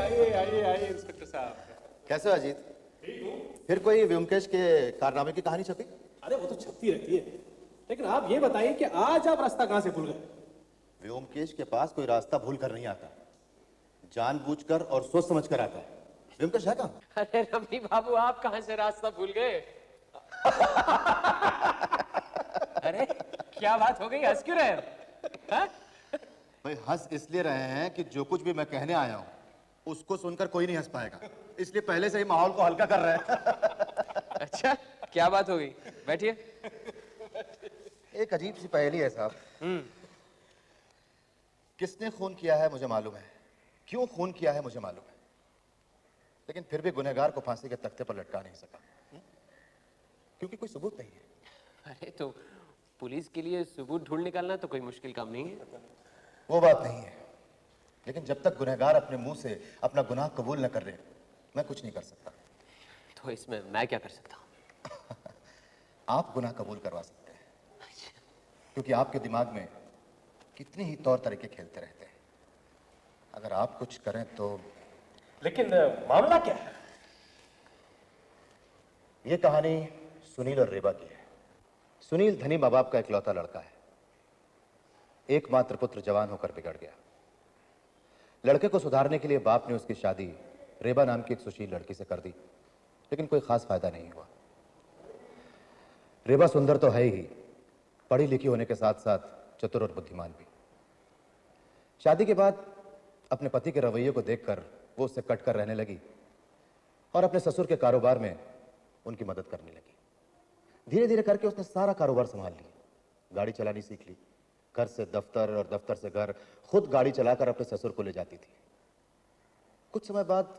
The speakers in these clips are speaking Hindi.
आइए आइए आइए इंस्पेक्टर साहब। कैसे हो अजीत? फिर कोई व्योमकेश के कारनामे की कहानी छपी? अरे वो तो छपती रहती है, लेकिन आप ये बताइए कि आज आप रास्ता कहाँ से भूल गए? व्योमकेश के पास कोई रास्ता भूल कर नहीं आता, जानबूझकर और सोच समझ कर आता है। व्योमकेश है कहाँ? अरे रमनी बाबू, आप कहाँ से रास्ता भूल गए? अरे क्या बात हो गई, हंस क्यों रहे हो? हाँ? भाई हंस इसलिए रहे हैं कि जो कुछ भी मैं कहने आया हूँ उसको सुनकर कोई नहीं हंस पाएगा, इसलिए पहले से ही माहौल को हल्का कर रहे हैं। अच्छा, क्या बात हो गई? बैठिए। एक अजीब सी पहेली है साहब। किसने खून किया है मुझे मालूम है, क्यों खून किया है मुझे मालूम है, लेकिन फिर भी गुनहगार को फांसी के तख्ते पर लटका नहीं सका, क्योंकि कोई सबूत नहीं है। अरे तो पुलिस के लिए सबूत ढूंढ निकालना तो कोई मुश्किल काम नहीं है। वो बात नहीं है, लेकिन जब तक गुनहगार अपने मुंह से अपना गुनाह कबूल न कर रहे, मैं कुछ नहीं कर सकता। तो इसमें मैं क्या कर सकता हूँ? आप गुनाह कबूल करवा सकते हैं, क्योंकि आपके दिमाग में कितने ही तौर तरीके खेलते रहते हैं। अगर आप कुछ करें तो। लेकिन मामला क्या है? ये कहानी सुनील और रेबा की है। सुनील धनी माँ बाप का इकलौता लड़का है। एकमात्र पुत्र जवान होकर बिगड़ गया। लड़के को सुधारने के लिए बाप ने उसकी शादी रेबा नाम की एक सुशील लड़की से कर दी, लेकिन कोई खास फायदा नहीं हुआ। रेबा सुंदर तो है ही, पढ़ी लिखी होने के साथ साथ चतुर और बुद्धिमान भी। शादी के बाद अपने पति के रवैये को देखकर वो उससे कटकर रहने लगी और अपने ससुर के कारोबार में उनकी मदद करने लगी। धीरे धीरे करके उसने सारा कारोबार संभाल लिया, गाड़ी चलानी सीख ली, घर से दफ्तर और दफ्तर से घर, खुद गाड़ी चलाकर अपने ससुर को ले जाती थी। कुछ समय बाद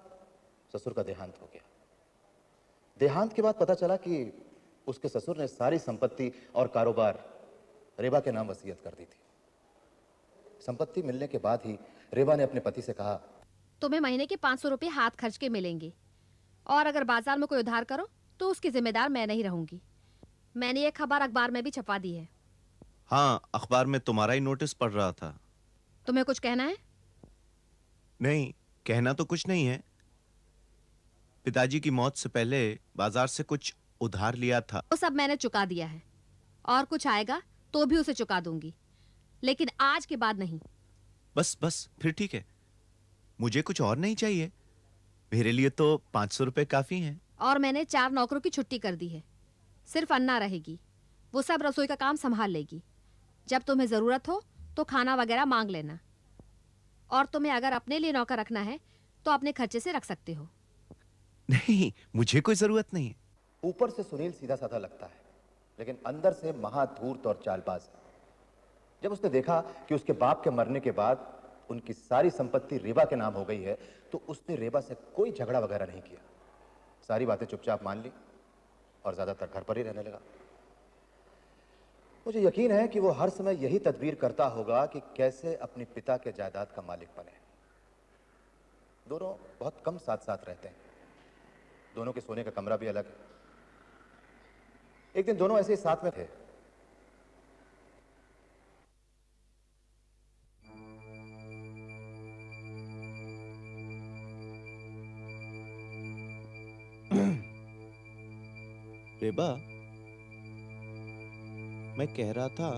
ससुर का देहांत हो गया। देहांत के बाद पता चला कि उसके ससुर ने सारी संपत्ति और कारोबार रेबा के नाम वसीयत कर दी थी। संपत्ति मिलने के बाद ही रेबा ने अपने पति से कहा, तुम्हें महीने के 500 रुपए हाथ खर्च के मिलेंगे, और अगर बाजार में कोई उधार करो तो उसकी जिम्मेदार मैं नहीं रहूंगी। मैंने ये खबर अखबार में भी छपवा दी है। हाँ, अखबार में तुम्हारा ही नोटिस पढ़ रहा था। तुम्हें कुछ कहना है? नहीं, कहना तो कुछ नहीं है। पिताजी की मौत से पहले बाजार से कुछ उधार लिया था। वो सब मैंने चुका दिया है, और कुछ आएगा तो भी उसे चुका दूंगी, लेकिन आज के बाद नहीं। बस बस, फिर ठीक है। मुझे कुछ और नहीं चाहिए। मेरे लिए तो 500 रुपए काफी हैं। और मैंने 4 नौकरों की छुट्टी कर दी है। सिर्फ अन्ना रहेगी, वो सब रसोई का काम संभाल लेगी। जब तुम्हें जरूरत हो तो खाना वगैरह मांग लेना, और तुम्हें अगर अपने लिए नौकर रखना है तो अपने खर्चे से रख सकते हो। नहीं, मुझे कोई जरूरत नहीं है। ऊपर से सुनील सीधा साधा लगता है, लेकिन अंदर से महाधूर्त और चालबाज है। जब उसने देखा कि उसके बाप के मरने के बाद उनकी सारी संपत्ति रेबा के नाम हो गई है, तो उसने रेबा से कोई झगड़ा वगैरह नहीं किया। सारी बातें चुपचाप मान ली और ज्यादातर घर पर ही रहने लगा। मुझे यकीन है कि वो हर समय यही तदबीर करता होगा कि कैसे अपने पिता के जायदाद का मालिक बने। दोनों बहुत कम साथ साथ रहते हैं। दोनों के सोने का कमरा भी अलग है। एक दिन दोनों ऐसे ही साथ में थे। रेबा, मैं कह रहा था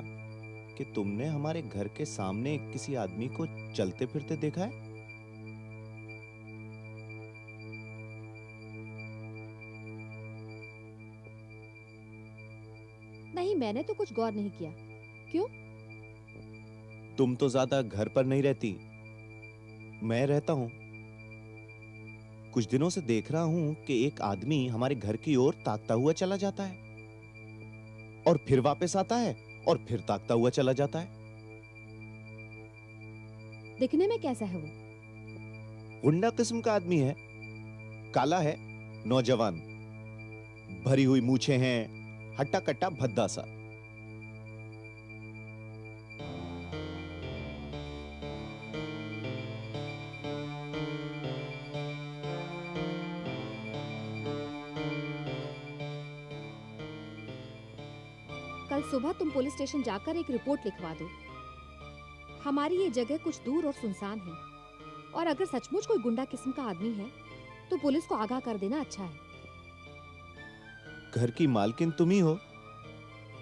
कि तुमने हमारे घर के सामने किसी आदमी को चलते फिरते देखा है? नहीं, मैंने तो कुछ गौर नहीं किया। क्यों? तुम तो ज्यादा घर पर नहीं रहती, मैं रहता हूं। कुछ दिनों से देख रहा हूं कि एक आदमी हमारे घर की ओर ताकता हुआ चला जाता है, और फिर वापस आता है, और फिर ताकता हुआ चला जाता है। दिखने में कैसा है वो? गुंडा किस्म का आदमी है। काला है, नौजवान, भरी हुई मूछें हैं, हट्टा कट्टा भद्दा सा। कल सुबह तुम पुलिस स्टेशन जाकर एक रिपोर्ट लिखवा दो। हमारी ये जगह कुछ दूर और सुनसान है। और अगर सचमुच कोई गुंडा किस्म का आदमी है तो पुलिस को आगाह कर देना अच्छा है। घर की मालकिन तुम ही हो,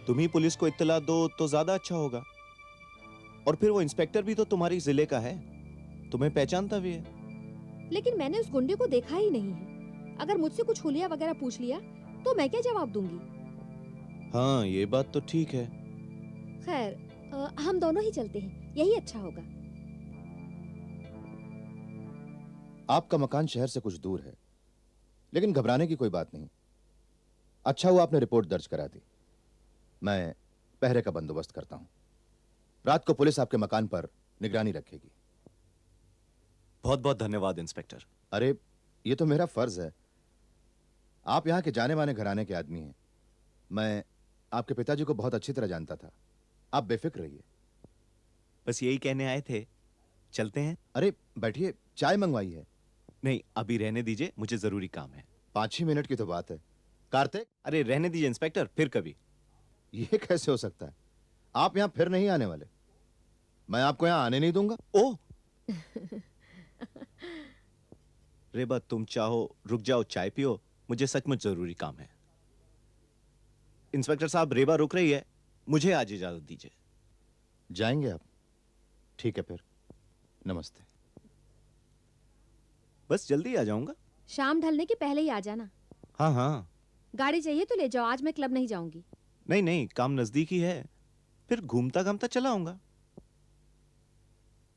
तुम ही पुलिस को इत्तला दो तो ज्यादा अच्छा होगा। और फिर वो इंस्पेक्टर भी तो तुम्हारी जिले का है, तुम्हें पहचानता भी है। लेकिन मैंने उस गुंडे को देखा ही नहीं है। अगर मुझसे कुछ हुलिया वगैरह पूछ लिया तो मैं क्या जवाब दूंगी? हाँ, ये बात तो ठीक है। खैर, हम दोनों ही चलते हैं, यही अच्छा होगा। आपका मकान शहर से कुछ दूर है, लेकिन घबराने की कोई बात नहीं। अच्छा हुआ आपने रिपोर्ट दर्ज करा दी। मैं पहरे का बंदोबस्त करता हूं। रात को पुलिस आपके मकान पर निगरानी रखेगी। बहुत बहुत धन्यवाद इंस्पेक्टर। अरे, ये तो मेरा फर्ज है। आप यहां के जाने माने घराने के आदमी हैं। मैं आपके पिताजी को बहुत अच्छी तरह जानता था। आप बेफिक्र रहिए। बस यही कहने आए थे, चलते हैं? अरे बैठिए, चाय मंगवाई है। नहीं, अभी रहने दीजिए, मुझे जरूरी काम है। 5 ही मिनट की तो बात है। कार्तिक, अरे रहने दीजिए इंस्पेक्टर, फिर कभी। ये कैसे हो सकता है? आप यहां फिर नहीं आने वाले। मैं आपको यहां आने नहीं दूंगा। ओह रेबा, तुम चाहो रुक जाओ, चाय पियो, मुझे सचमुच जरूरी काम है। इंस्पेक्टर साहब, रेबा रुक रही है, मुझे आज इजाजत दीजिए। जाएंगे आप? ठीक है फिर, नमस्ते। बस जल्दी आ जाऊंगा। शाम ढलने के पहले ही आ जाना। हाँ हाँ। गाड़ी चाहिए तो ले जाओ, आज मैं क्लब नहीं जाऊंगी। नहीं नहीं, काम नजदीक ही है, फिर घूमता घामता चला आऊंगा।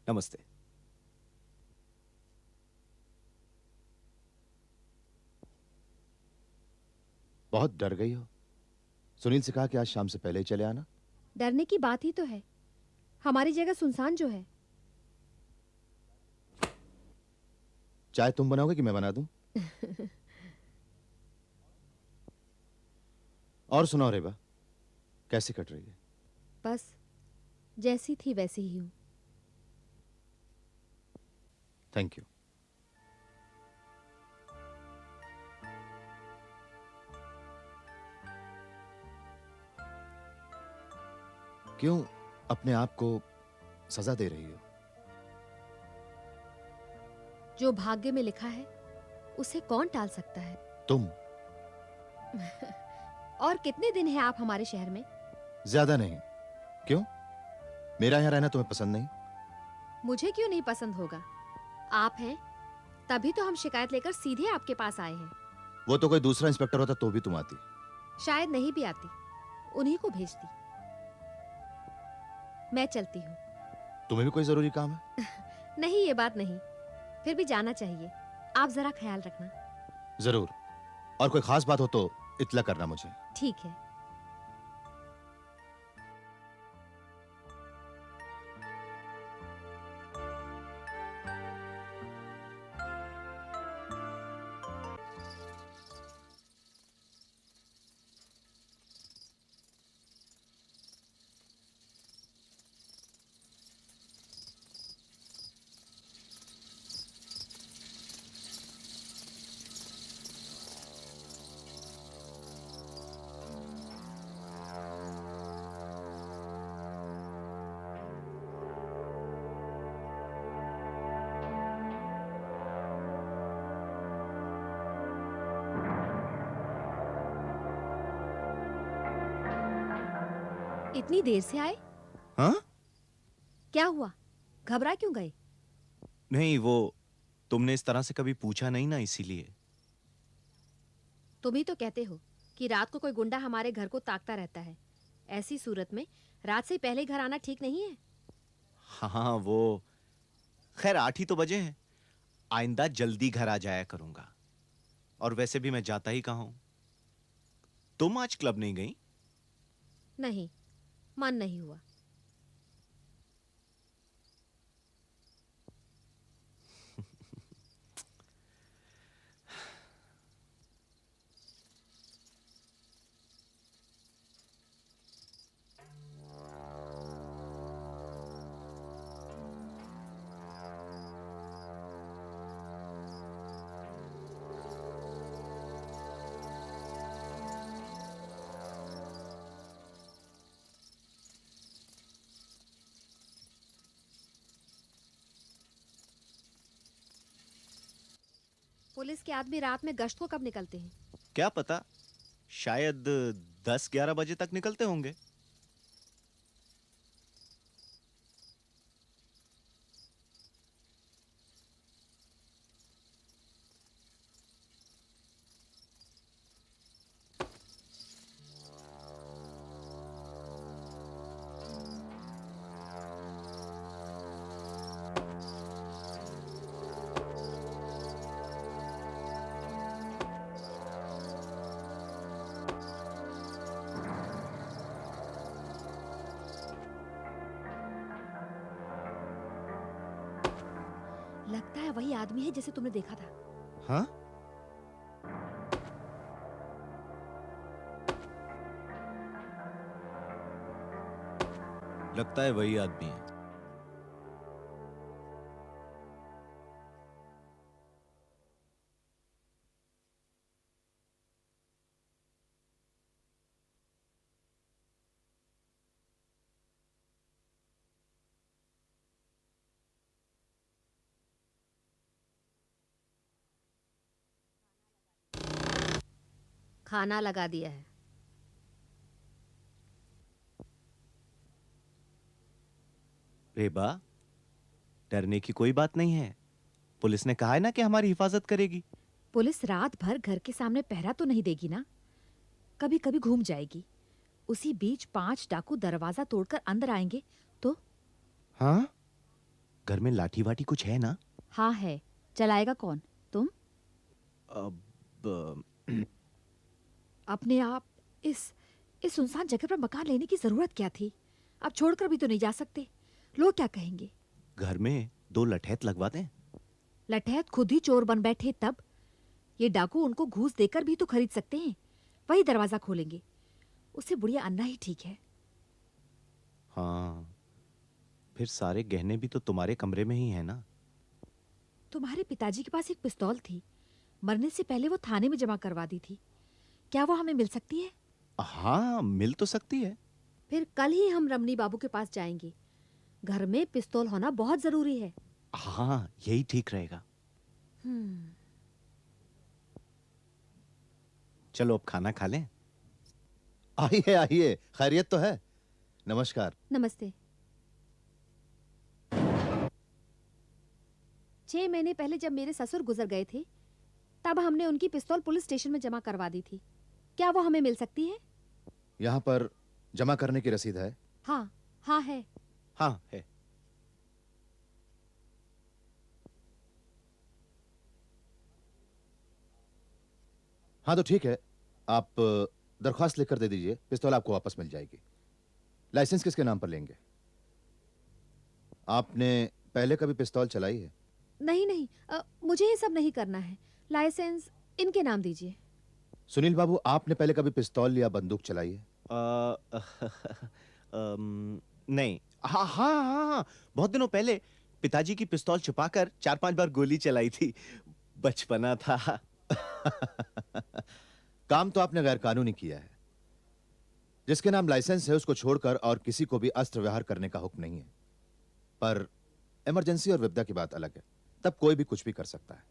नमस्ते। बहुत डर गई हो। सुनील से कहा कि आज शाम से पहले ही चले आना। डरने की बात ही तो है, हमारी जगह सुनसान जो है। चाय तुम बनाओगे कि मैं बना दूं? और सुनाओ रेबा, कैसी कट रही है? बस जैसी थी वैसी ही हूँ। Thank you. क्यों अपने आप को सजा दे रही हो? जो भाग्य में लिखा है उसे कौन टाल सकता है? तुम? और कितने दिन हैं आप हमारे शहर में? ज्यादा नहीं। क्यों, मेरा यहां रहना तुम्हें पसंद नहीं? मुझे क्यों नहीं पसंद होगा? आप हैं तभी तो हम शिकायत लेकर सीधे आपके पास आए हैं। वो तो कोई दूसरा इंस्पेक्टर होता तो भी तुम आती। शायद नहीं भी आती, उन्हीं को भेजती। मैं चलती हूँ। तुम्हें भी कोई जरूरी काम है? नहीं, ये बात नहीं, फिर भी जाना चाहिए। आप जरा ख्याल रखना। जरूर, और कोई खास बात हो तो इत्तला करना मुझे। ठीक है। इतनी देर से आए? हाँ? क्या हुआ, घबरा क्यों गए? नहीं, वो तुमने इस तरह से कभी पूछा नहीं ना, इसीलिए। तुम ही तो कहते हो कि रात को कोई गुंडा हमारे घर को ताकता रहता है। ऐसी सूरत में रात से पहले घर आना ठीक नहीं है। हाँ, वो खैर 8 ही तो बजे हैं। आइंदा जल्दी घर आ जाया करूंगा। और वैसे भी मैं जाता ही कहाँ हूं। तुम आज क्लब नहीं गई? नहीं, मन नहीं हुआ। पुलिस के आदमी रात में गश्त को कब निकलते हैं? क्या पता, शायद 10-11 बजे तक निकलते होंगे। लगता है वही आदमी है जिसे तुमने देखा था। हाँ, लगता है वही आदमी है। खाना लगा दिया है। रेबा, डरने की कोई बात नहीं है। पुलिस ने कहा है ना कि हमारी हिफाजत करेगी। पुलिस रात भर घर के सामने पहरा तो नहीं देगी ना? कभी कभी घूम जाएगी। उसी बीच 5 डाकू दरवाजा तोड़कर अंदर आएंगे तो? हाँ, घर में लाठी वाठी कुछ है ना? हाँ है। चलाएगा कौन? तुम? अब अपने आप इस सुनसान जगह पर मकान लेने की जरूरत क्या थी? अब छोड़कर भी तो नहीं जा सकते। लोग क्या कहेंगे? घर में 2 लठैत लगवा दें। लठैत खुद ही चोर बन बैठे तब। ये डाकू उनको घूस देकर भी तो खरीद सकते हैं। वही दरवाजा खोलेंगे। उससे बुढ़िया अन्ना ही ठीक है। हाँ, फिर सारे गहने भी तो तुम्हारे कमरे में ही है ना? तुम्हारे पिताजी के पास एक पिस्तौल थी। मरने से पहले वो थाने में जमा करवा दी थी। क्या वो हमें मिल सकती है? हाँ, मिल तो सकती है। फिर कल ही हम रमनी बाबू के पास जाएंगे। घर में पिस्तौल होना बहुत जरूरी है। हाँ, यही ठीक रहेगा। चलो अब खाना खा लें। आइए आइए, खैरियत तो है। नमस्कार। नमस्ते। 6 महीने पहले जब मेरे ससुर गुजर गए थे, तब हमने उनकी पिस्तौल पुलिस स्टेशन में जमा करवा दी थी। क्या वो हमें मिल सकती है? यहाँ पर जमा करने की रसीद है? हाँ, हाँ है। हाँ है। हाँ तो ठीक है, आप दरख्वास्त लिखकर दे दीजिए, पिस्तौल आपको वापस मिल जाएगी। लाइसेंस किसके नाम पर लेंगे? आपने पहले कभी पिस्तौल चलाई है? नहीं नहीं, मुझे ये सब नहीं करना है। लाइसेंस इनके नाम दीजिए। सुनील बाबू, आपने पहले कभी पिस्तौल या बंदूक चलाई है? नहीं। हाँ हाँ हाँ हाँ, बहुत दिनों पहले पिताजी की पिस्तौल छुपाकर 4-5 बार गोली चलाई थी। बचपना था। काम तो आपने गैर कानूनी किया है। जिसके नाम लाइसेंस है उसको छोड़कर और किसी को भी अस्त्र व्यवहार करने का हुक्म नहीं है। पर इमरजेंसी और विपदा की बात अलग है, तब कोई भी कुछ भी कर सकता है।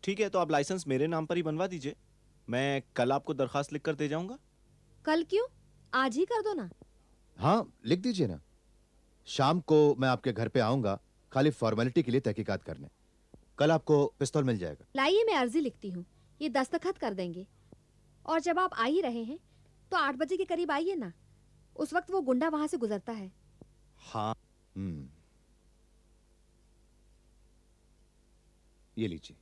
ठीक है, तो आप लाइसेंस मेरे नाम पर ही बनवा दीजिए। मैं कल आपको दरखास्त लिख कर दे जाऊंगा। कल क्यों? आज ही कर दो ना। हाँ, लिख दीजिए ना। शाम को मैं आपके घर पे आऊंगा, खाली फॉर्मेलिटी के लिए तहकीकात करने। कल आपको पिस्तौल मिल जाएगा। लाइए, मैं अर्जी लिखती हूँ। ये दस्तखत कर देंगे। और जब आप आ ही रहे हैं तो 8 बजे के करीब आइए ना। उस वक्त वो गुंडा वहां से गुजरता है। हाँ। ये लीजिए।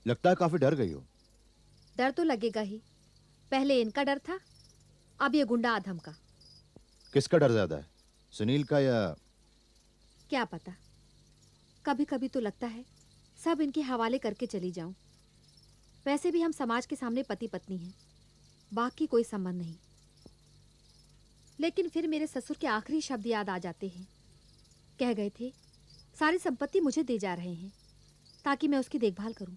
लगता है काफी डर गई हो। डर तो लगेगा ही। पहले इनका डर था, अब ये गुंडा आधम का। किसका डर ज्यादा है, सुनील का या? क्या पता, कभी कभी तो लगता है सब इनके हवाले करके चली जाऊं। वैसे भी हम समाज के सामने पति पत्नी हैं, बाकी कोई संबंध नहीं। लेकिन फिर मेरे ससुर के आखिरी शब्द याद आ जाते हैं। कह गए थे सारी संपत्ति मुझे दे जा रहे हैं ताकि मैं उसकी देखभाल करूं।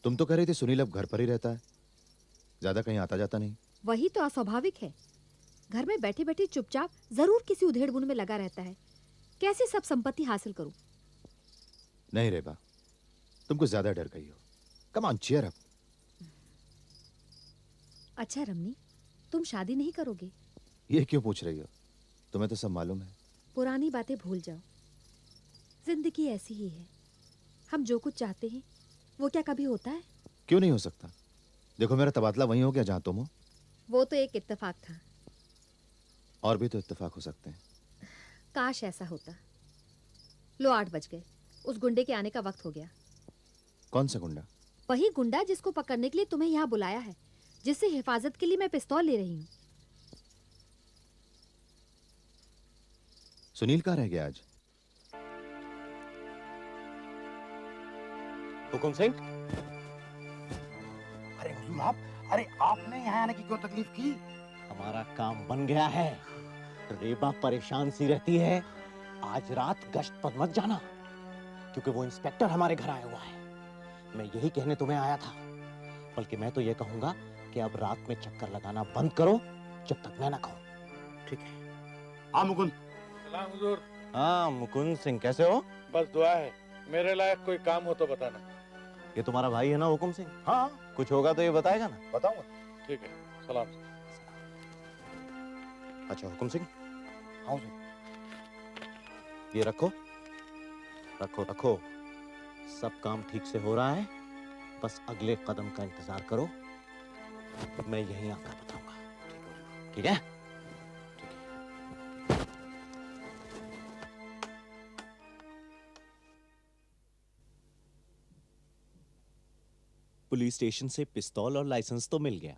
तुम तो कह रही थी सुनील अब घर पर ही रहता है, ज्यादा कहीं आता जाता नहीं। वही तो अस्वाभाविक है। घर में बैठी बैठी चुपचाप जरूर किसी उधेड़ बुन में लगा रहता है। कैसे सब संपत्ति हासिल करूं? नहीं रेबा, तुम कुछ ज्यादा डर गई हो। Come on, cheer up. अच्छा रमनी, तुम शादी नहीं करोगे? ये क्यों पूछ रही हो? तुम्हें तो सब मालूम है। पुरानी बातें भूल जाओ। जिंदगी ऐसी ही है, हम जो कुछ चाहते हैं वो क्या कभी होता है? क्यों नहीं हो सकता? देखो, मेरा तबादला वहीं हो गया जहां तुम हो। वो तो एक इत्तेफाक था। और भी तो इत्तेफाक हो सकते हैं। काश ऐसा होता। लो 8 बज गए, उस गुंडे के आने का वक्त हो गया। कौन सा गुंडा? वही गुंडा जिसको पकड़ने के लिए तुम्हें यहाँ बुलाया है, जिससे हिफाजत के लिए मैं पिस्तौल ले रही हूँ। सुनील कहाँ रह गया आज? हुकुम सिंह, अरे हुजूर आप, अरे आपने यहाँ आने की क्यों तकलीफ की? हमारा काम बन गया है। रेबा परेशान सी रहती है। आज रात गश्त पर मत जाना, क्योंकि वो इंस्पेक्टर हमारे घर आया हुआ है। मैं यही कहने तुम्हें आया था, बल्कि मैं तो ये कहूंगा कि अब रात में चक्कर लगाना बंद करो जब तक मैं ना कहूं। ठीक है। आ मुकुंद। सलाम हुजूर। हाँ मुकुंद सिंह, कैसे हो? बस दुआ है, मेरे लायक कोई काम हो तो बताना। ये तुम्हारा भाई है ना हुकुम सिंह? हाँ, कुछ होगा तो ये बताएगा ना? बताऊंगा। ठीक है, सलाम। अच्छा हुकुम सिंह, हाँ हुजूर। ये रखो रखो रखो। सब काम ठीक से हो रहा है, बस अगले कदम का इंतजार करो। मैं यहीं आकर बताऊंगा, ठीक है? पुलिस स्टेशन से पिस्तौल और लाइसेंस तो मिल गया।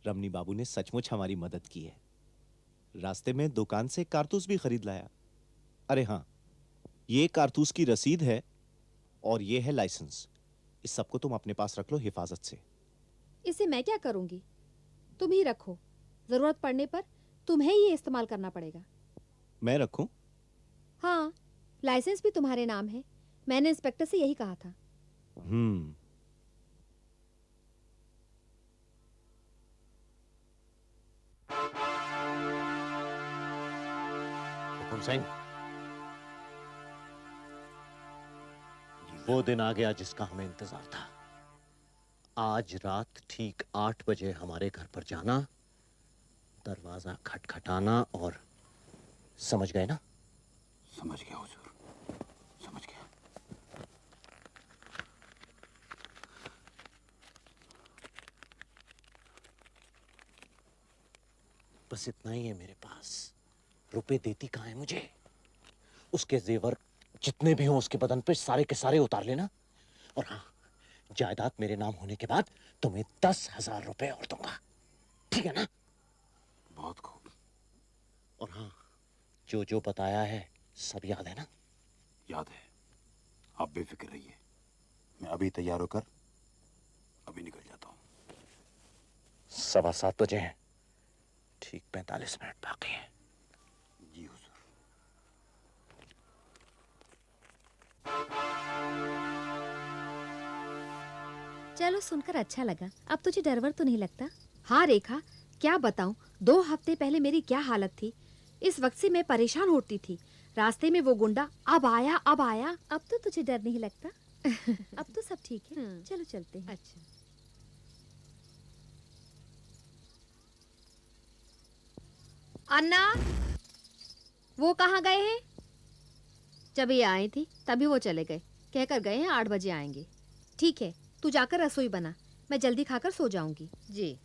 रमनी बाबू ने सचमुच हमारी मदद की है। रास्ते में दुकान से कारतूस भी खरीद लाया। अरे हाँ, ये कारतूस की रसीद है और ये है लाइसेंस। इस सबको तुम अपने पास रख लो हिफाजत से। इसे मैं क्या करूंगी? तुम ही रखो, जरूरत पड़ने पर तुम्हें ही इस्तेमाल करना पड़ेगा। मैं रखूं? हाँ, लाइसेंस भी तुम्हारे नाम है। मैंने इंस्पेक्टर से यही कहा था। हुकुम सिंह, वो दिन आ गया जिसका हमें इंतजार था। आज रात ठीक 8 बजे हमारे घर पर जाना, दरवाजा खटखटाना और समझ गए ना? समझ गया हुजूर, समझ गया। बस इतना ही है मेरे पास। रुपए देती कहाँ है मुझे? उसके जेवर जितने भी हों उसके बदन पे सारे के सारे उतार लेना। और हाँ, जायदाद मेरे नाम होने के बाद तुम्हें 10,000 रुपए और दूंगा, ठीक है ना? बहुत खूब। और हाँ, जो जो बताया है सब याद है ना? याद है, आप बेफिक्र रहिए। मैं अभी तैयार होकर अभी निकल जाता हूँ। 7:15 बजे हैं, ठीक 45 मिनट बाकी हैं। जी हुजूर। चलो, सुनकर अच्छा लगा। अब तुझे डर वर तो नहीं लगता? हाँ रेखा, क्या बताऊं, 2 हफ्ते पहले मेरी क्या हालत थी। इस वक्त से मैं परेशान होती थी। रास्ते में वो गुंडा अब आया अब आया। अब तो तुझे डर नहीं लगता? अब तो सब ठीक है। चलो चलते हैं। अच्छा। अन्ना, वो कहाँ गए हैं? जब ये आई थी तभी वो चले गए। कहकर गए हैं 8 बजे आएंगे। ठीक है, तू जाकर रसोई बना, मैं जल्दी खाकर सो जाऊंगी। जी।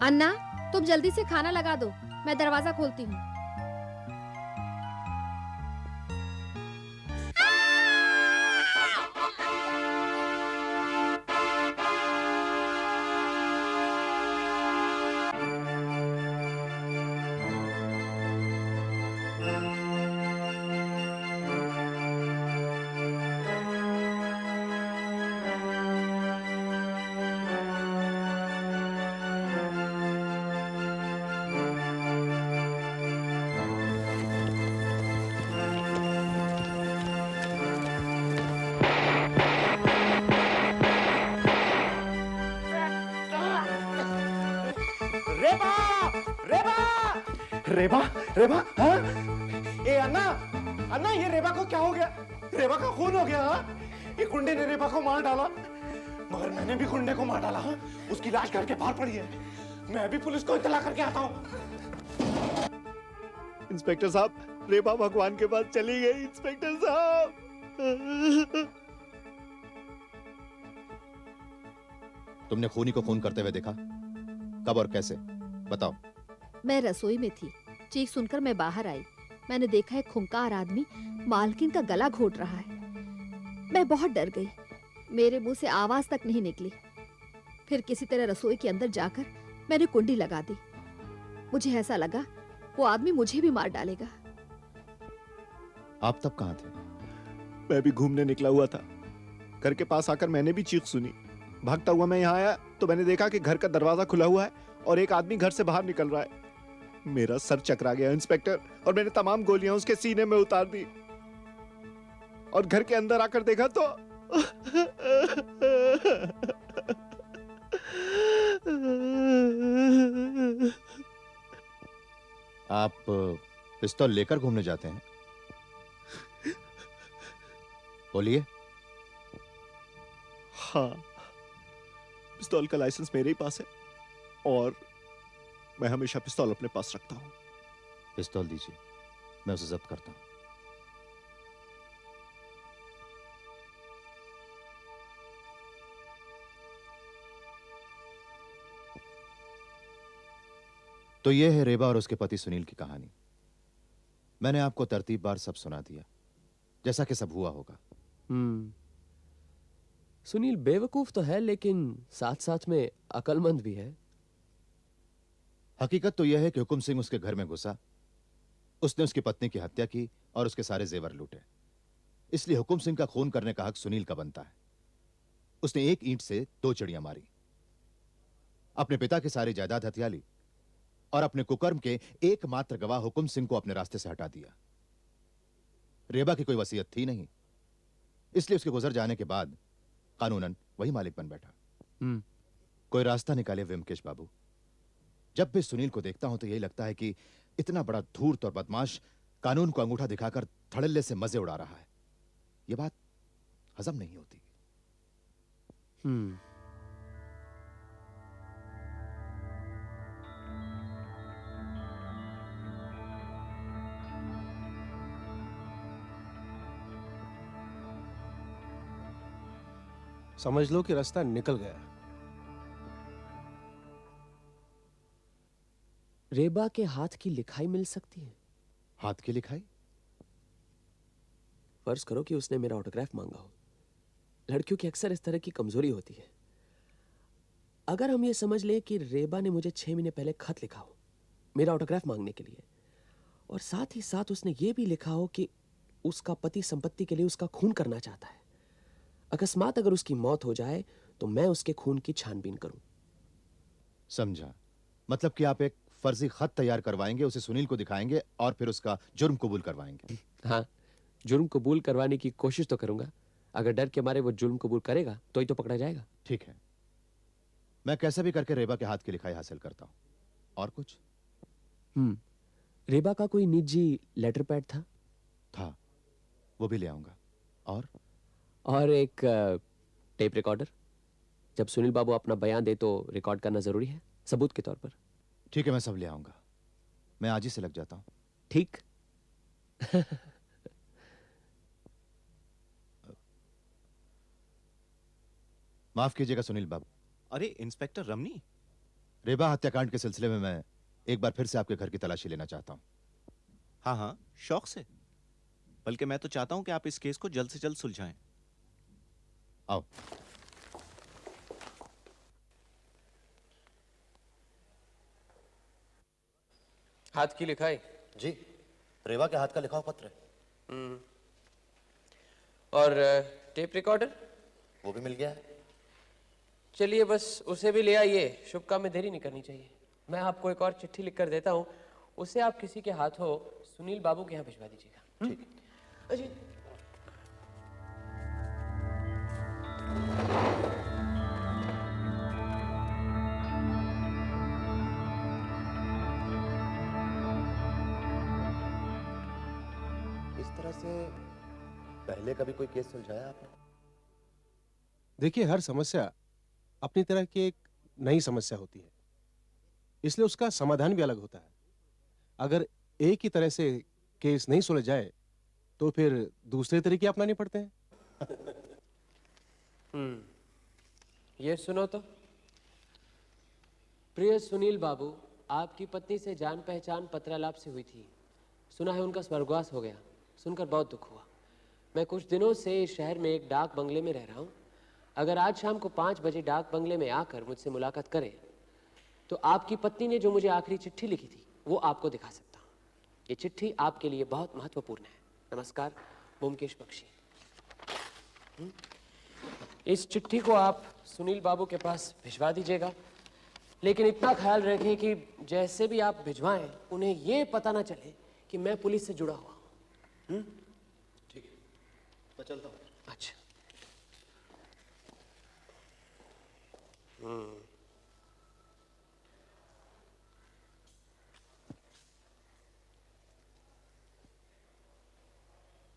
अन्ना, तुम जल्दी से खाना लगा दो। मैं दरवाजा खोलती हूँ। रेबा रेबा रेबा रेबा हाँ? ए अन्ना अन्ना ये रेबा को क्या हो गया? रेबा का खून हो गया हाँ? ये कुंडे ने रेबा को मार डाला मगर मैंने भी कुंडे को मार डाला हाँ? उसकी लाश घर के बाहर पड़ी है। मैं भी पुलिस को इत्तला करके आता हूँ। इंस्पेक्टर साहब, रेबा भगवान के पास चली गई। इंस्पेक्टर साहब, तुमने खूनी को खून करते हुए देखा? कब और कैसे? बताओ। मैं रसोई में थी, चीख सुनकर मैं बाहर आई। मैंने देखा एक खूंखार आदमी मालकिन का गला घोट रहा है। मैं बहुत डर गई, मेरे मुंह से आवाज तक नहीं निकली। फिर किसी तरह रसोई के अंदर जाकर मैंने कुंडी लगा दी। मुझे ऐसा लगा वो आदमी मुझे भी मार डालेगा। आप तब कहाँ थे? मैं भी घूमने निकला हुआ था। घर के पास आकर मैंने भी चीख सुनी। भागता हुआ मैं यहाँ आया तो मैंने देखा कि घर का दरवाजा खुला हुआ है और एक आदमी घर से बाहर निकल रहा है। मेरा सर चकरा गया इंस्पेक्टर, और मैंने तमाम गोलियां उसके सीने में उतार दी और घर के अंदर आकर देखा तो आप पिस्तौल लेकर घूमने जाते हैं? बोलिए। हाँ, पिस्तौल का लाइसेंस मेरे ही पास है और मैं हमेशा पिस्तौल अपने पास रखता हूं। पिस्तौल दीजिए, मैं उसे जब्त करता हूं। तो यह है रेबा और उसके पति सुनील की कहानी। मैंने आपको तरतीबवार सब सुना दिया, जैसा कि सब हुआ होगा। सुनील बेवकूफ तो है, लेकिन साथ साथ में अकलमंद भी है। हकीकत तो यह है कि हुकुम सिंह उसके घर में घुसा, उसने उसकी पत्नी की हत्या की और उसके सारे जेवर लूटे। इसलिए हुकुम सिंह का खून करने का हक सुनील का बनता है। उसने एक ईंट से दो चिड़ियां मारी, अपने पिता की सारी जायदाद हथिया ली और अपने कुकर्म के एकमात्र गवाह हुकुम सिंह को अपने रास्ते से हटा दिया। रेबा की कोई वसीयत थी नहीं, इसलिए उसके गुजर जाने के बाद कानूनन वही मालिक बन बैठा। कोई रास्ता निकाले व्यंकेश बाबू। जब भी सुनील को देखता हूं तो यही लगता है कि इतना बड़ा धूर्त और बदमाश कानून को अंगूठा दिखाकर धड़ल्ले से मजे उड़ा रहा है। यह बात हजम नहीं होती। समझ लो कि रास्ता निकल गया। रेबा के हाथ की लिखाई मिल सकती है? हाथ की लिखाई? फर्ज करो कि उसने मेरा ऑटोग्राफ मांगा हो। लड़कियों की अक्सर इस तरह की कमजोरी होती है। अगर हम ये समझ लें कि रेबा ने मुझे 6 महीने पहले खत लिखा हो मेरा ऑटोग्राफ मांगने के लिए, और साथ ही साथ उसने ये भी लिखा हो कि उसका पति संपत्ति के लिए उसका खून करना चाहता है। अकस्मात अगर उसकी मौत हो जाए तो मैं उसके खून की छानबीन करूं। समझा। मतलब कि आप एक फर्जी खत तैयार करवाएंगे, उसे सुनील को दिखाएंगे और फिर उसका जुर्म कबूल करवाएंगे। हाँ, जुर्म कबूल करवाने की कोशिश तो करूंगा। अगर डर के मारे वो जुर्म कबूल करेगा तो ही तो पकड़ा जाएगा। ठीक है, मैं कैसे भी करके रेबा के हाथ की लिखाई हासिल करता हूं। और कुछ? रेबा का कोई निजी लेटर पैड था? वो भी ले आऊंगा। और एक टेप रिकॉर्डर। जब सुनील बाबू अपना बयान दे तो रिकॉर्ड करना जरूरी है, सबूत के तौर पर। ठीक है, मैं सब ले आऊंगा। मैं आज ही से लग जाता हूं। ठीक। माफ कीजिएगा सुनील बाबू। अरे इंस्पेक्टर रमनी, रेबा हत्याकांड के सिलसिले में मैं एक बार फिर से आपके घर की तलाशी लेना चाहता हूं। हाँ हाँ, शौक से। बल्कि मैं तो चाहता हूं कि आप इस केस को जल्द से जल्द सुलझाएं। आओ। हाथ की लिखाई। जी, रेवा के हाथ का लिखा हुआ पत्र है। और टेप रिकॉर्डर? वो भी मिल गया है। चलिए बस उसे भी ले आइए, शुभ काम में देरी नहीं करनी चाहिए। मैं आपको एक और चिट्ठी लिख कर देता हूँ, उसे आप किसी के हाथों सुनील बाबू के यहाँ भिजवा दीजिएगा। ठीक है। अजी इस तरह से पहले कभी कोई केस सुलझाया आपने? देखिए, हर समस्या अपनी तरह की एक नई समस्या होती है, इसलिए उसका समाधान भी अलग होता है। अगर एक ही तरह से केस नहीं सुलझ जाए तो फिर दूसरे तरीके अपनाने पड़ते हैं। ये सुनो तो। प्रिय सुनील बाबू, आपकी पत्नी से जान पहचान पत्रालाप से हुई थी। सुना है उनका स्वर्गवास हो गया। सुनकर बहुत दुख हुआ। मैं कुछ दिनों से इस शहर में एक डाक बंगले में रह रहा हूँ। अगर आज शाम को 5 बजे डाक बंगले में आकर मुझसे मुलाकात करें तो आपकी पत्नी ने जो मुझे आखिरी चिट्ठी लिखी थी वो आपको दिखा सकता हूँ। ये चिट्ठी आपके लिए बहुत महत्वपूर्ण है। नमस्कार, ब्योमकेश बख्शी। इस चिट्ठी को आप सुनील बाबू के पास भिजवा दीजिएगा, लेकिन इतना ख्याल रखें कि जैसे भी आप भिजवाएं उन्हें ये पता ना चले कि मैं पुलिस से जुड़ा हुआ हूं। ठीक है, मैं चलता हूँ। अच्छा।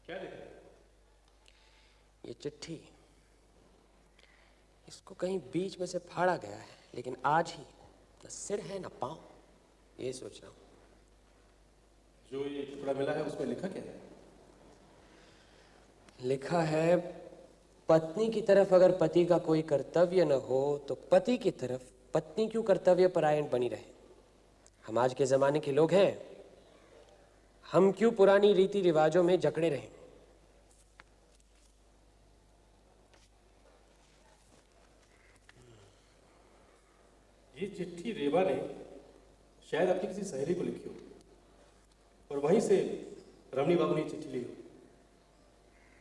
क्या लिखा है? ये चिट्ठी, इसको कहीं बीच में से फाड़ा गया है, लेकिन आज ही न सिर है न पांव, ये सोच रहा हूं। जो ये टुकड़ा मिला है उसमें लिखा क्या है? लिखा है, पत्नी की तरफ अगर पति का कोई कर्तव्य न हो तो पति की तरफ पत्नी क्यों कर्तव्य परायण बनी रहे। हम आज के जमाने के लोग हैं, हम क्यों पुरानी रीति रिवाजों में जकड़े रहें। ये चिट्ठी रेवा ने शायद अपनी किसी सहेली को लिखी हो और वहीं से रमणी बाबू ने चिट्ठी ली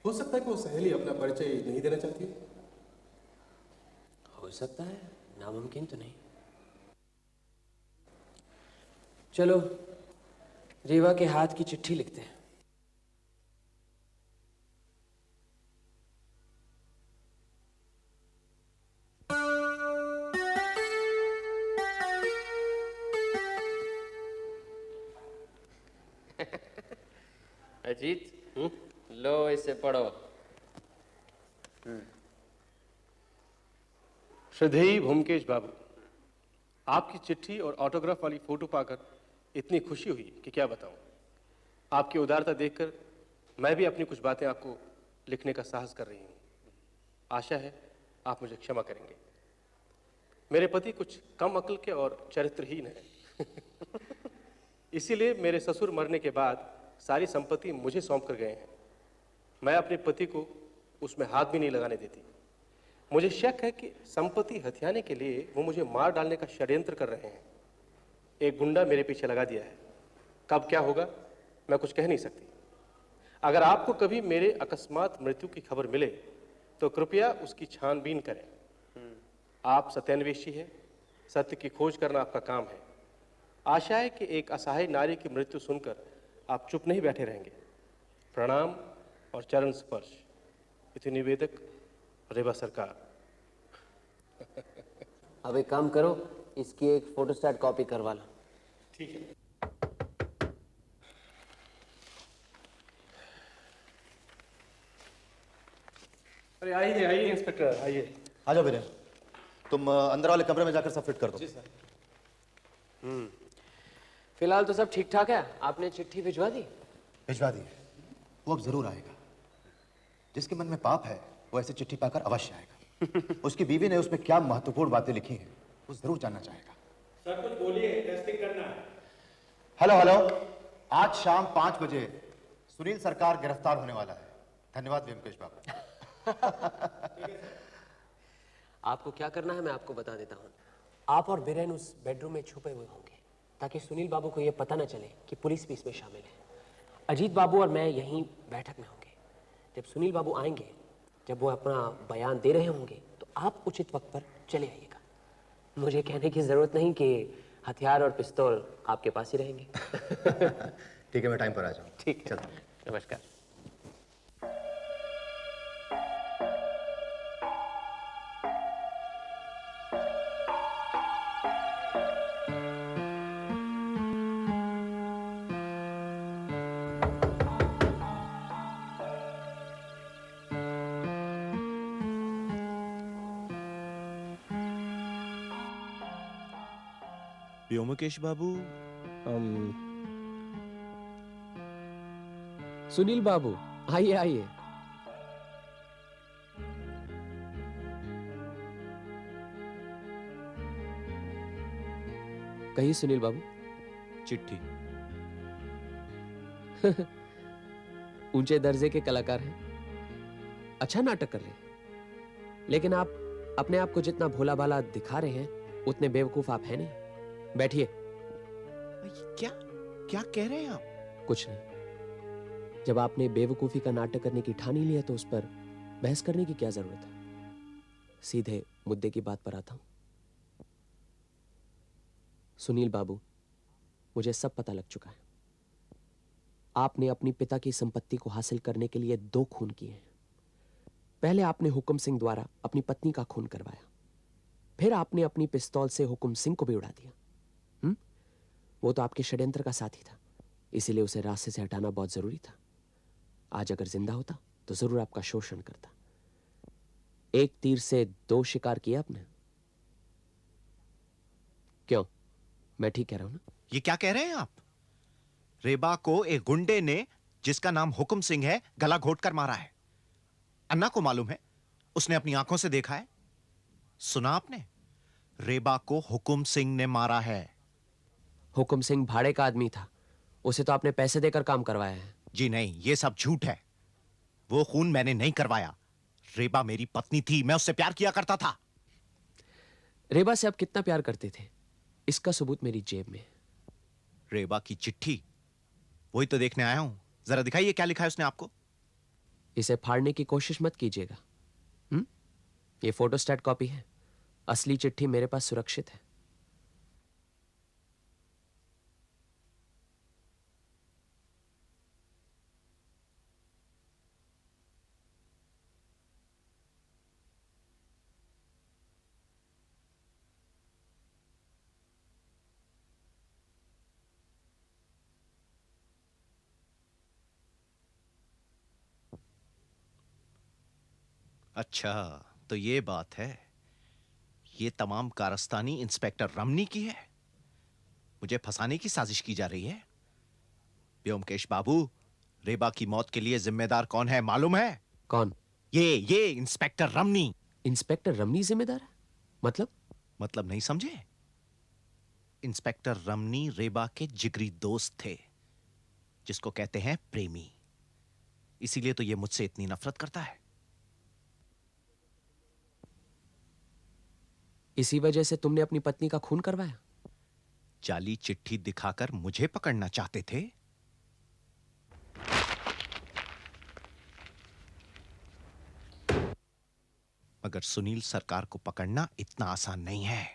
हो सकता है कि वो सहेली अपना परिचय नहीं देना चाहती हो सकता है, नामुमकिन तो नहीं। चलो रेवा के हाथ की चिट्ठी लिखते हैं। अजीत, लो इसे पढ़ो। श्रद्धेय ब्योमकेश बाबू, आपकी चिट्ठी और ऑटोग्राफ वाली फोटो पाकर इतनी खुशी हुई कि क्या बताऊं। आपकी उदारता देखकर मैं भी अपनी कुछ बातें आपको लिखने का साहस कर रही हूं। आशा है आप मुझे क्षमा करेंगे। मेरे पति कुछ कम अक्ल के और चरित्रहीन हैं। इसीलिए मेरे ससुर मरने के बाद सारी संपत्ति मुझे सौंप कर गए हैं। मैं अपने पति को उसमें हाथ भी नहीं लगाने देती। मुझे शक है कि संपत्ति हथियाने के लिए वो मुझे मार डालने का षड्यंत्र कर रहे हैं। एक गुंडा मेरे पीछे लगा दिया है। कब क्या होगा मैं कुछ कह नहीं सकती। अगर आपको कभी मेरे अकस्मात मृत्यु की खबर मिले तो कृपया उसकी छानबीन करें। आप सत्यान्वेषी हैं, सत्य की खोज करना आपका काम है। आशा है कि एक असहाय नारी की मृत्यु सुनकर आप चुप नहीं बैठे रहेंगे। प्रणाम और चरण स्पर्श। इति निवेदक रेवा सरकार। अब एक काम करो, इसकी एक फोटोस्टैट कॉपी करवा लो। ठीक है। अरे आइए आइए इंस्पेक्टर, आइए। आ जाओ वीरेन, तुम अंदर वाले कमरे में जाकर सब फिट कर दो। जी सर। फिलहाल तो सब ठीक ठाक है। आपने चिट्ठी भिजवा दी? भिजवा दी है। वो अब जरूर आएगा। जिसके मन में पाप है वो ऐसी चिट्ठी पाकर अवश्य आएगा। उसकी बीवी ने उसमें क्या महत्वपूर्ण बातें लिखी हैं वो जरूर जानना चाहेगा। सर कुछ बोलिए, टेस्टिंग करना है। हेलो हेलो, आज शाम 5 बजे सुनील सरकार गिरफ्तार होने वाला है। धन्यवाद व्योमकेश बाबू। आपको क्या करना है मैं आपको बता देता हूँ। आप और बीरेन उस बेडरूम में छुपे हुए होंगे ताकि सुनील बाबू को यह पता न चले कि पुलिस भी इसमें शामिल है। अजीत बाबू और मैं यहीं बैठक में होंगे। जब सुनील बाबू आएंगे, जब वो अपना बयान दे रहे होंगे, तो आप उचित वक्त पर चले आइएगा। मुझे कहने की जरूरत नहीं कि हथियार और पिस्तौल आपके पास ही रहेंगे। ठीक है, मैं टाइम पर आ जाऊँ। ठीक है, चलता। नमस्कार। व्योमकेश बाबू, सुनील बाबू, आइए आइए। कहिए सुनील बाबू। चिट्ठी। ऊंचे दर्जे के कलाकार हैं, अच्छा नाटक कर रहे हैं, लेकिन आप अपने आप को जितना भोला भाला दिखा रहे हैं उतने बेवकूफ आप हैं नहीं। बैठिए। क्या क्या कह रहे हैं आप? कुछ नहीं। जब आपने बेवकूफी का नाटक करने की ठानी लिया तो उस पर बहस करने की क्या जरूरत है। सीधे मुद्दे की बात पर आता हूं। सुनील बाबू, मुझे सब पता लग चुका है। आपने अपनी पिता की संपत्ति को हासिल करने के लिए 2 खून किए हैं। पहले आपने हुकुम सिंह द्वारा अपनी पत्नी का खून करवाया, फिर आपने अपनी पिस्तौल से हुकुम सिंह को भी उड़ा दिया। वो तो आपके षड्यंत्र का साथी था, इसीलिए उसे रास्ते से हटाना बहुत जरूरी था। आज अगर जिंदा होता तो जरूर आपका शोषण करता। एक तीर से 2 शिकार किया आपने। क्यों, मैं ठीक कह रहा हूं ना? ये क्या कह रहे हैं आप? रेबा को एक गुंडे ने, जिसका नाम हुकुम सिंह है, गला घोट कर मारा है। अन्ना को मालूम है, उसने अपनी आंखों से देखा है। सुना आपने? रेबा को हुकुम सिंह ने मारा है। हुकुम सिंह भाड़े का आदमी था, उसे तो आपने पैसे देकर काम करवाया है। जी नहीं, ये सब झूठ है। वो खून मैंने नहीं करवाया। रेबा मेरी पत्नी थी, मैं उससे प्यार किया करता था। रेबा से आप कितना प्यार करते थे, इसका सबूत मेरी जेब में है। रेबा की चिट्ठी, वही तो देखने आया हूं। जरा दिखाइए क्या लिखा है उसने आपको। इसे फाड़ने की कोशिश मत कीजिएगा। ये फोटोस्टैट कॉपी है, असली चिट्ठी मेरे पास सुरक्षित है। अच्छा, तो ये बात है। ये तमाम कारस्तानी इंस्पेक्टर रमनी की है। मुझे फंसाने की साजिश की जा रही है। व्योमकेश बाबू, रेबा की मौत के लिए जिम्मेदार कौन है मालूम है? कौन? ये इंस्पेक्टर रमनी। इंस्पेक्टर रमनी जिम्मेदार है? मतलब नहीं समझे? इंस्पेक्टर रमनी रेबा के जिगरी दोस्त थे, जिसको कहते हैं प्रेमी। इसीलिए तो ये मुझसे इतनी नफरत करता है। इसी वजह से तुमने अपनी पत्नी का खून करवाया? जाली चिट्ठी दिखाकर मुझे पकड़ना चाहते थे। मगर सुनील सरकार को पकड़ना इतना आसान नहीं है।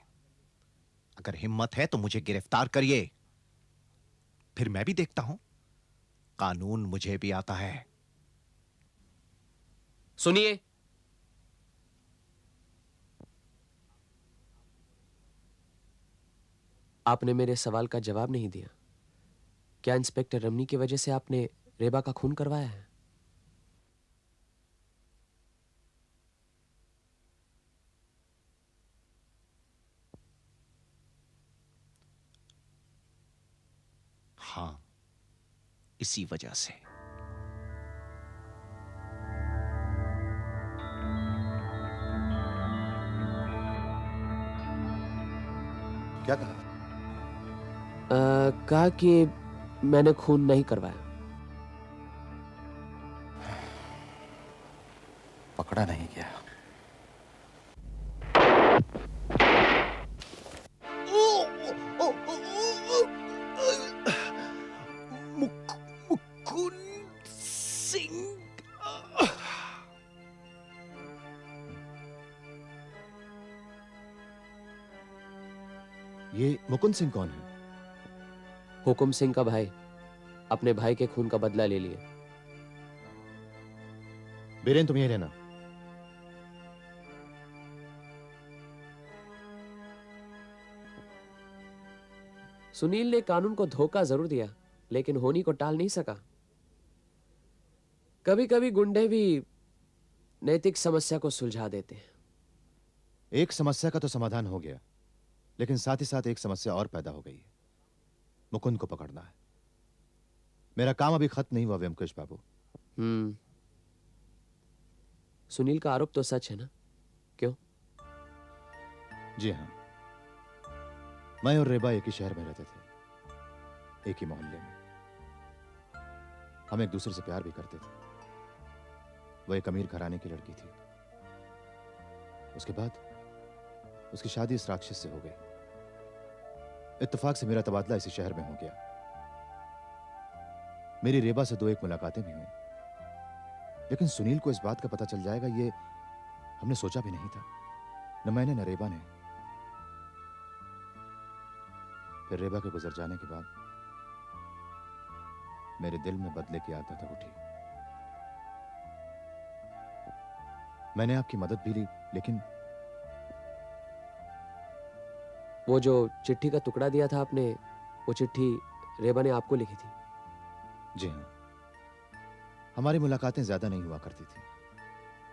अगर हिम्मत है तो मुझे गिरफ्तार करिए, फिर मैं भी देखता हूं। कानून मुझे भी आता है। सुनिए, आपने मेरे सवाल का जवाब नहीं दिया। क्या इंस्पेक्टर रमनी की वजह से आपने रेबा का खून करवाया है? हां, इसी वजह से। क्या कहा? कहा कि मैंने खून नहीं करवाया। पकड़ा नहीं गया। मुकुंद सिंह। ये मुकुंद सिंह कौन है? हुकुम सिंह का भाई, अपने भाई के खून का बदला ले लिए। बीरेन, तुम यही रहना। सुनील ने कानून को धोखा जरूर दिया, लेकिन होनी को टाल नहीं सका। कभी कभी गुंडे भी नैतिक समस्या को सुलझा देते हैं। एक समस्या का तो समाधान हो गया, लेकिन साथ ही साथ एक समस्या और पैदा हो गई है। मुकुंद को पकड़ना है। मेरा काम अभी खत्म नहीं हुआ व्योमकेश बाबू। सुनील का आरोप तो सच है ना? क्यों? जी हाँ, मैं और रेबा एक ही शहर में रहते थे, एक ही मोहल्ले में। हम एक दूसरे से प्यार भी करते थे। वो एक अमीर घराने की लड़की थी। उसके बाद उसकी शादी इस राक्षस से हो गई। इत्तेफाक से मेरा तबादला इसी शहर में हो गया। मेरी रेबा से 2-1 मुलाकातें भी हुई, लेकिन सुनील को इस बात का पता चल जाएगा, ये हमने सोचा भी नहीं था। न मैंने न रेबा ने। फिर रेबा के गुजर जाने के बाद मेरे दिल में बदले की आदत उठी। मैंने आपकी मदद भी ली, लेकिन वो जो चिट्ठी का टुकड़ा दिया था आपने, वो चिट्ठी रेबा ने आपको लिखी थी? जी हाँ, हमारी मुलाकातें ज्यादा नहीं हुआ करती थी।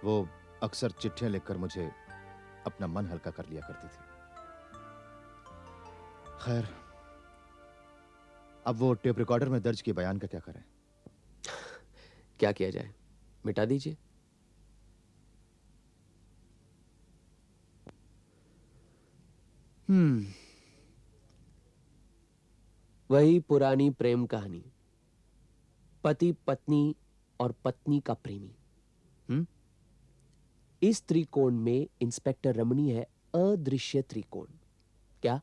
वो अक्सर चिट्ठियां लिखकर मुझे अपना मन हल्का कर लिया करती थी। खैर, अब वो टेप रिकॉर्डर में दर्ज किए बयान का क्या करें? क्या किया जाए, मिटा दीजिए। वही पुरानी प्रेम कहानी, पति पत्नी और पत्नी का प्रेमी। इस त्रिकोण में इंस्पेक्टर रमणी है अदृश्य त्रिकोण। क्या?